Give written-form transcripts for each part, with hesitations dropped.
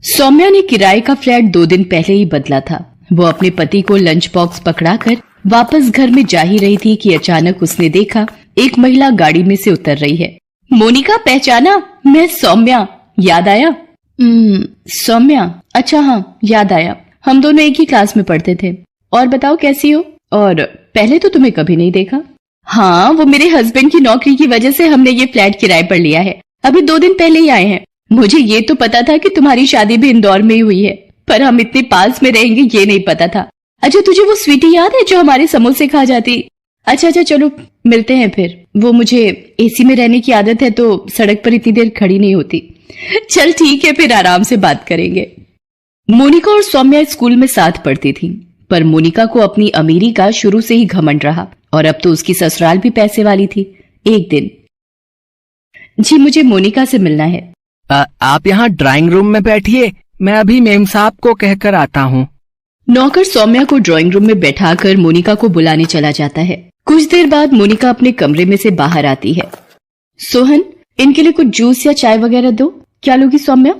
सौम्या ने किराए का फ्लैट 2 दिन पहले ही बदला था। वो अपने पति को लंच बॉक्स पकड़ाकर वापस घर में जा ही रही थी कि अचानक उसने देखा एक महिला गाड़ी में से उतर रही है। मोनिका, पहचाना? मैं सौम्या। याद आया? सौम्या, अच्छा हाँ याद आया। हम दोनों एक ही क्लास में पढ़ते थे। और बताओ कैसी हो? और पहले तो तुम्हें कभी नहीं देखा। हाँ, वो मेरे हस्बैंड की नौकरी की वजह से हमने ये फ्लैट किराए पर लिया है। अभी 2 दिन पहले ही आए हैं। मुझे ये तो पता था कि तुम्हारी शादी भी इंदौर में ही हुई है, पर हम इतने पास में रहेंगे ये नहीं पता था। अच्छा, तुझे वो स्वीटी याद है जो हमारे समोसे खा जाती? अच्छा चलो मिलते हैं फिर। वो मुझे एसी में रहने की आदत है तो सड़क पर इतनी देर खड़ी नहीं होती। चल ठीक है, फिर आराम से बात करेंगे। मोनिका और सौम्या स्कूल में साथ पढ़ती थी, पर मोनिका को अपनी अमीरी का शुरू से ही घमंड रहा और अब तो उसकी ससुराल भी पैसे वाली थी। एक दिन, जी मुझे मोनिका से मिलना है। आप यहाँ ड्राइंग रूम में बैठिए, मैं अभी मेम साहब को कहकर आता हूँ। नौकर सौम्या को ड्राइंग रूम में बैठाकर मोनिका को बुलाने चला जाता है। कुछ देर बाद मोनिका अपने कमरे में से बाहर आती है। सोहन, इनके लिए कुछ जूस या चाय वगैरह दो। क्या लोगी सौम्या?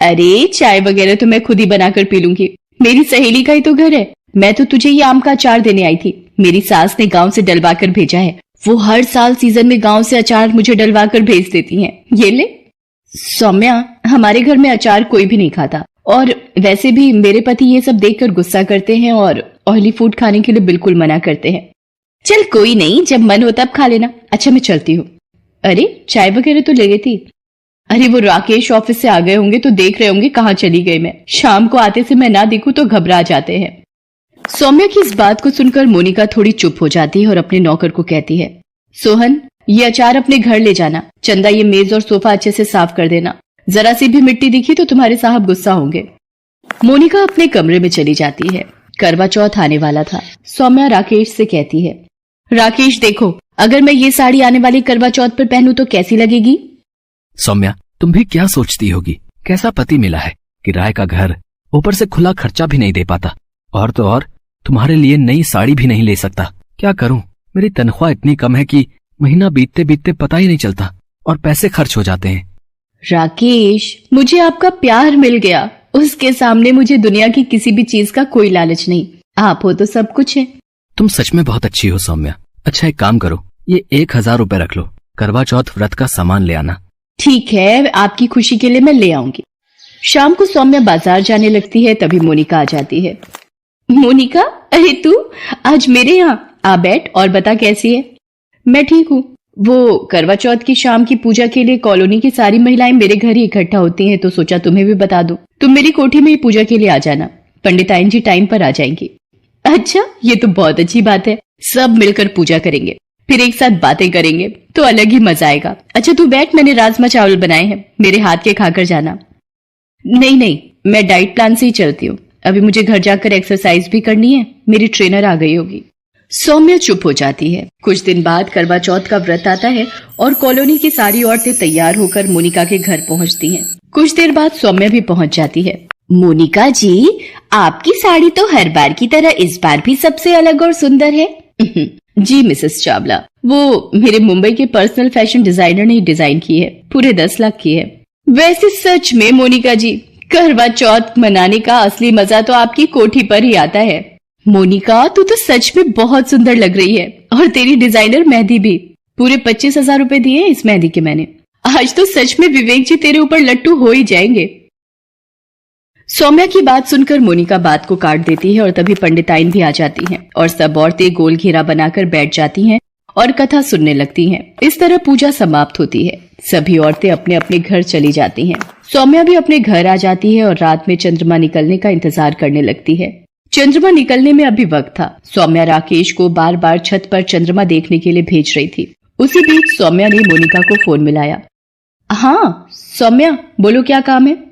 अरे चाय वगैरह तो मैं खुद ही बनाकर पी लूंगी, मेरी सहेली का ही तो घर है। मैं तो तुझे ये आम का अचार देने आई थी, मेरी सास ने गांव से डलवा कर भेजा है। वो हर साल सीजन में गांव से अचार मुझे डलवा कर भेज देती हैं। ये ले। सौम्या, हमारे घर में अचार कोई भी नहीं खाता, और वैसे भी मेरे पति ये सब देखकर गुस्सा करते हैं और ऑयली फूड खाने के लिए बिल्कुल मना करते हैं। चल कोई नहीं, जब मन हो तब खा लेना। अच्छा मैं चलती हूँ। अरे चाय वगैरह तो ले गई थी। अरे वो राकेश ऑफिस से आ गए होंगे तो देख रहे होंगे कहाँ चली गई मैं। शाम को आते से मैं ना दिखूं तो घबरा जाते हैं। सौम्या की इस बात को सुनकर मोनिका थोड़ी चुप हो जाती है और अपने नौकर को कहती है, सोहन ये अचार अपने घर ले जाना। चंदा ये मेज और सोफा अच्छे से साफ कर देना। जरा सी भी मिट्टी दिखी तो तुम्हारे साहब गुस्सा होंगे। मोनिका अपने कमरे में चली जाती है। करवा चौथ आने वाला था। सौम्या राकेश से कहती है, राकेश देखो, अगर मैं ये साड़ी आने वाली करवा चौथ पर पहनूं तो कैसी लगेगी? सौम्या, तुम भी क्या सोचती होगी? कैसा पति मिला है, किराए का घर, ऊपर से खुला खर्चा भी नहीं दे पाता, और तो और तुम्हारे लिए नई साड़ी भी नहीं ले सकता। क्या करूं? मेरी तनख्वाह इतनी कम है कि महीना बीतते बीतते पता ही नहीं चलता और पैसे खर्च हो जाते हैं। राकेश, मुझे आपका प्यार मिल गया। उसके सामने मुझे दुनिया की किसी भी चीज का कोई लालच नहीं। आप हो तो सब कुछ है। तुम सच में बहुत अच्छी हो सौम्या। अच्छा एक काम करो, ये 1000 रुपए रख लो, करवा चौथ व्रत का सामान ले आना। ठीक है, आपकी खुशी के लिए मैं ले आऊंगी। शाम को सौम्या बाजार जाने लगती है, तभी मोनिका आ जाती है। मोनिका, अरे तू आज मेरे यहाँ आ बैठ और बता कैसी है? मैं ठीक हूँ। वो करवा चौथ की शाम की पूजा के लिए कॉलोनी की सारी महिलाएं मेरे घर ही इकट्ठा होती हैं, तो सोचा तुम्हें भी बता दूं। तुम मेरी कोठी में ही पूजा के लिए आ जाना। पंडिताइन जी टाइम पर आ जाएंगी। अच्छा, ये तो बहुत अच्छी बात है। सब मिलकर पूजा करेंगे, फिर एक साथ बातें करेंगे तो अलग ही मजा आएगा। अच्छा तू बैठ, मैंने राजमा चावल बनाए हैं, मेरे हाथ के खाकर जाना। नहीं, मैं डाइट प्लान से ही चलती हूँ। अभी मुझे घर जाकर एक्सरसाइज भी करनी है, मेरी ट्रेनर आ गई होगी। सौम्या चुप हो जाती है। कुछ दिन बाद करवा चौथ का व्रत आता है और कॉलोनी की सारी औरतें तैयार होकर मोनिका के घर पहुंचती हैं। कुछ देर बाद सौम्या भी पहुंच जाती है। मोनिका जी, आपकी साड़ी तो हर बार की तरह इस बार भी सबसे अलग और सुंदर है। जी मिसेस चावला, वो मेरे मुंबई के पर्सनल फैशन डिजाइनर ने डिजाइन की है, पूरे 10 लाख की है। वैसे सच में मोनिका जी, करवा चौथ मनाने का असली मजा तो आपकी कोठी पर ही आता है। मोनिका, तू तो सच में बहुत सुंदर लग रही है, और तेरी डिजाइनर मेहंदी भी। पूरे 25,000 रुपए दिए इस मेहंदी के मैंने। आज तो सच में विवेक जी तेरे ऊपर लट्टू हो ही जाएंगे। सौम्या की बात सुनकर मोनिका बात को काट देती है और तभी पंडिताइन भी आ जाती हैं और सब औरतें गोल घेरा बनाकर बैठ जाती हैं और कथा सुनने लगती हैं। इस तरह पूजा समाप्त होती है। सभी औरतें अपने अपने घर चली जाती हैं। सौम्या भी अपने घर आ जाती है और रात में चंद्रमा निकलने का इंतजार करने लगती है। चंद्रमा निकलने में अभी वक्त था। सौम्या राकेश को बार बार छत पर चंद्रमा देखने के लिए भेज रही थी। उसी बीच सौम्या ने मोनिका को फोन मिलाया। हाँ सौम्या, बोलो क्या काम है?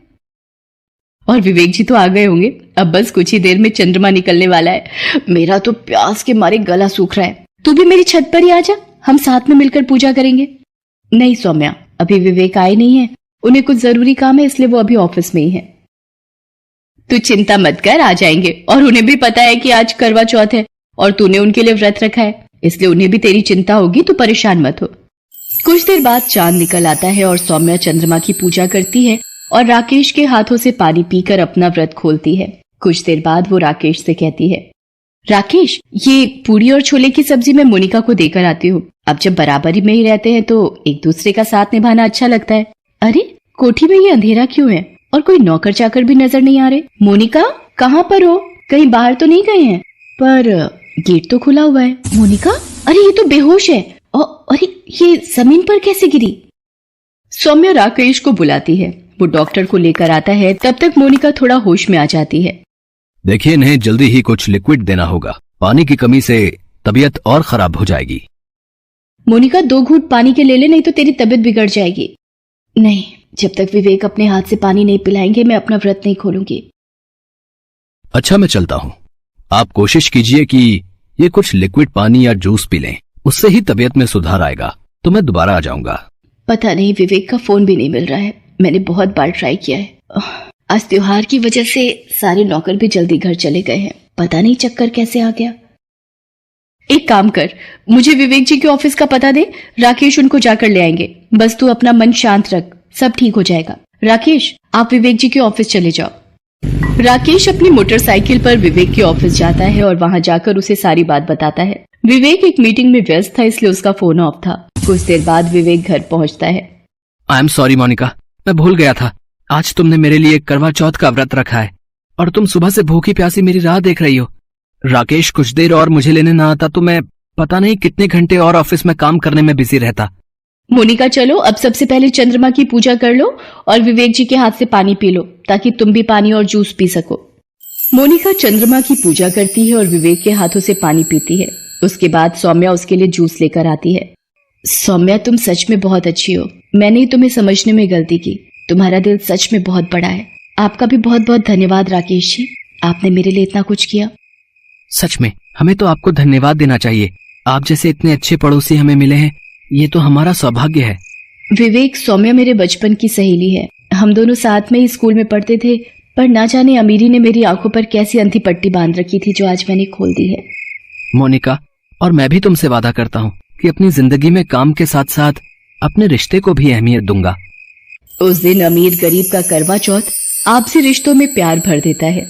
और विवेक जी तो आ गए होंगे, अब बस कुछ ही देर में चंद्रमा निकलने वाला है। मेरा तो प्यास के मारे गला सूख रहा है। तू भी मेरी छत पर ही आ जा, हम साथ में मिलकर पूजा करेंगे। नहीं सौम्या, अभी विवेक आए नहीं है, उन्हें कुछ जरूरी काम है, इसलिए वो अभी ऑफिस में ही है। तू चिंता मत कर, आ जाएंगे। और उन्हें भी पता है कि आज करवा चौथ है और तूने उनके लिए व्रत रखा है, इसलिए उन्हें भी तेरी चिंता होगी, तो परेशान मत हो। कुछ देर बाद चांद निकल आता है और सौम्या चंद्रमा की पूजा करती है और राकेश के हाथों से पानी पीकर अपना व्रत खोलती है। कुछ देर बाद वो राकेश से कहती है, राकेश, ये पूरी और छोले की सब्जी मैं मोनिका को देकर आती हूँ। अब जब बराबरी में ही रहते हैं तो एक दूसरे का साथ निभाना अच्छा लगता है। अरे, कोठी में ये अंधेरा क्यों है और कोई नौकर चाकर भी नजर नहीं आ रहे? मोनिका, कहाँ पर हो? कहीं बाहर तो नहीं गए हैं? पर गेट तो खुला हुआ है। मोनिका, अरे ये तो बेहोश है। अरे ये जमीन पर कैसे गिरी? सौम्या राकेश को बुलाती है। वो डॉक्टर को लेकर आता है। तब तक मोनिका थोड़ा होश में आ जाती है। देखिए, इन्हें जल्दी ही कुछ लिक्विड देना होगा। पानी की कमी से तबीयत और खराब हो जाएगी। मोनिका, 2 घूंट पानी के ले ले, नहीं तो तेरी तबीयत बिगड़ जाएगी। नहीं, जब तक विवेक अपने हाथ से पानी नहीं पिलाएंगे मैं अपना व्रत नहीं खोलूंगी। अच्छा, मैं चलता हूँ। आप कोशिश कीजिए कि ये कुछ लिक्विड पानी या जूस पी लें, उससे ही तबीयत में सुधार आएगा। तो मैं दोबारा आ जाऊंगा। पता नहीं, विवेक का फोन भी नहीं मिल रहा है। मैंने बहुत बार ट्राई किया है। आज त्योहार की वजह से सारे नौकर भी जल्दी घर चले गए हैं। पता नहीं चक्कर कैसे आ गया। एक काम कर, मुझे विवेक जी के ऑफिस का पता दे। राकेश उनको जाकर ले आएंगे। बस तू अपना मन शांत रख, सब ठीक हो जाएगा। राकेश, आप विवेक जी के ऑफिस चले जाओ। राकेश अपनी मोटरसाइकिल पर विवेक के ऑफिस जाता है और वहां जाकर उसे सारी बात बताता है। विवेक एक मीटिंग में व्यस्त था, इसलिए उसका फोन ऑफ था। कुछ देर बाद विवेक घर पहुंचता है। आई एम सॉरी मोनिका, मैं भूल गया था। आज तुमने मेरे लिए करवा चौथ का व्रत रखा है और तुम सुबह से भूखी प्यासी मेरी राह देख रही हो। राकेश कुछ देर और मुझे लेने ना आता तो मैं पता नहीं कितने घंटे और ऑफिस में काम करने में बिजी रहता। मोनिका, चलो अब सबसे पहले चंद्रमा की पूजा कर लो और विवेक जी के हाथ से पानी पी लो, ताकि तुम भी पानी और जूस पी सको। मोनिका चंद्रमा की पूजा करती है और विवेक के हाथों से पानी पीती है। उसके बाद सौम्या उसके लिए जूस लेकर आती है। सौम्या, तुम सच में बहुत अच्छी हो। मैंने ही तुम्हें समझने में गलती की। तुम्हारा दिल सच में बहुत बड़ा है। आपका भी बहुत बहुत धन्यवाद राकेश जी, आपने मेरे लिए इतना कुछ किया। सच में हमें तो आपको धन्यवाद देना चाहिए। आप जैसे इतने अच्छे पड़ोसी हमें मिले हैं, ये तो हमारा सौभाग्य है। विवेक, सौम्या मेरे बचपन की सहेली है। हम दोनों साथ में ही स्कूल में पढ़ते थे, पर ना जाने अमीरी ने मेरी आंखों पर कैसी अंधी पट्टी बांध रखी थी, जो आज मैंने खोल दी है। मोनिका, और मैं भी तुमसे वादा करता हूँ कि अपनी जिंदगी में काम के साथ साथ अपने रिश्ते को भी अहमियत दूंगा। उस दिन अमीर गरीब का करवा चौथ आपसी रिश्तों में प्यार भर देता है।